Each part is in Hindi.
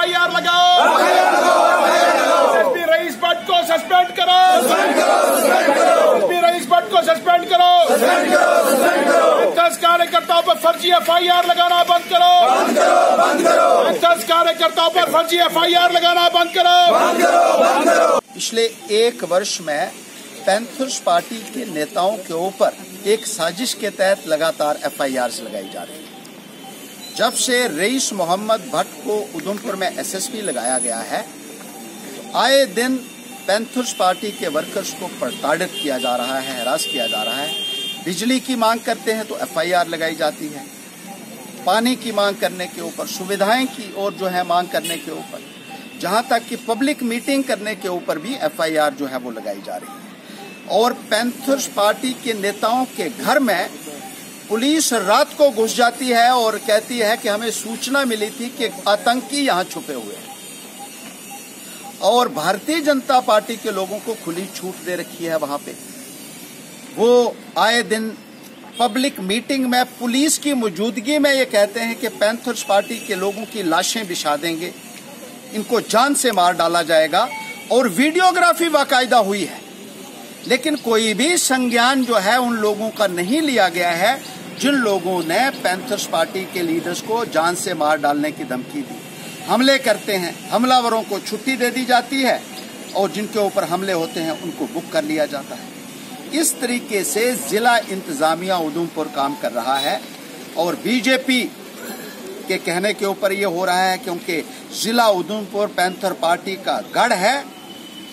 FIR लगाओ। एसपी रईस भट्ट को सस्पेंड करो। एसपी रईस भट्ट को सस्पेंड करो। एंकर्स कार्यकर्ताओं पर फर्जी FIR लगाना बंद करो। एंकर्स कार्यकर्ताओं पर फर्जी FIR लगाना बंद करो। पिछले एक वर्ष में पैंथर्स पार्टी के नेताओं के ऊपर एक साजिश के तहत लगातार FIRs लगाई जा रही है। जब से रईस मोहम्मद भट्ट को उधमपुर में SSP लगाया गया है, आए दिन पैंथर्स पार्टी के वर्कर्स को प्रताड़ित किया जा रहा है, हरास किया जा रहा है। बिजली की मांग करते हैं तो FIR लगाई जाती है, पानी की मांग करने के ऊपर, सुविधाएं की और जो है मांग करने के ऊपर, जहां तक कि पब्लिक मीटिंग करने के ऊपर भी FIR जो है वो लगाई जा रही है। और पैंथर्स पार्टी के नेताओं के घर में पुलिस रात को घुस जाती है और कहती है कि हमें सूचना मिली थी कि आतंकी यहां छुपे हुए हैं। और भारतीय जनता पार्टी के लोगों को खुली छूट दे रखी है। वहां पे वो आए दिन पब्लिक मीटिंग में पुलिस की मौजूदगी में ये कहते हैं कि पैंथर्स पार्टी के लोगों की लाशें बिछा देंगे, इनको जान से मार डाला जाएगा। और वीडियोग्राफी बाकायदा हुई है, लेकिन कोई भी संज्ञान जो है उन लोगों का नहीं लिया गया है जिन लोगों ने पैंथर्स पार्टी के लीडर्स को जान से मार डालने की धमकी दी। हमले करते हैं, हमलावरों को छुट्टी दे दी जाती है और जिनके ऊपर हमले होते हैं उनको बुक कर लिया जाता है। इस तरीके से जिला इंतजामिया उधमपुर काम कर रहा है और बीजेपी के कहने के ऊपर ये हो रहा है क्योंकि जिला उधमपुर पैंथर पार्टी का गढ़ है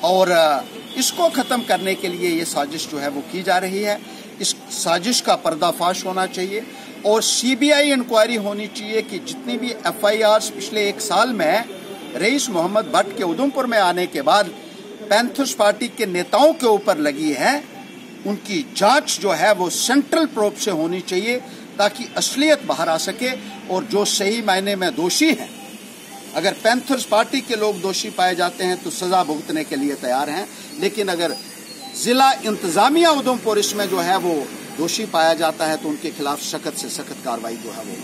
और इसको खत्म करने के लिए ये साजिश जो है वो की जा रही है। इस साजिश का पर्दाफाश होना चाहिए और CBI इंक्वायरी होनी चाहिए कि जितनी भी FIRs पिछले एक साल में रईस मोहम्मद भट्ट के उधमपुर में आने के बाद पैंथर्स पार्टी के नेताओं के ऊपर लगी है, उनकी जांच जो है वो सेंट्रल प्रोब से होनी चाहिए ताकि असलियत बाहर आ सके। और जो सही मायने में दोषी हैं, अगर पैंथर्स पार्टी के लोग दोषी पाए जाते हैं तो सजा भुगतने के लिए तैयार हैं, लेकिन अगर जिला इंतजामिया उधमपुर इसमें जो है वो दोषी पाया जाता है तो उनके खिलाफ सख्त से सख्त कार्रवाई जो है वो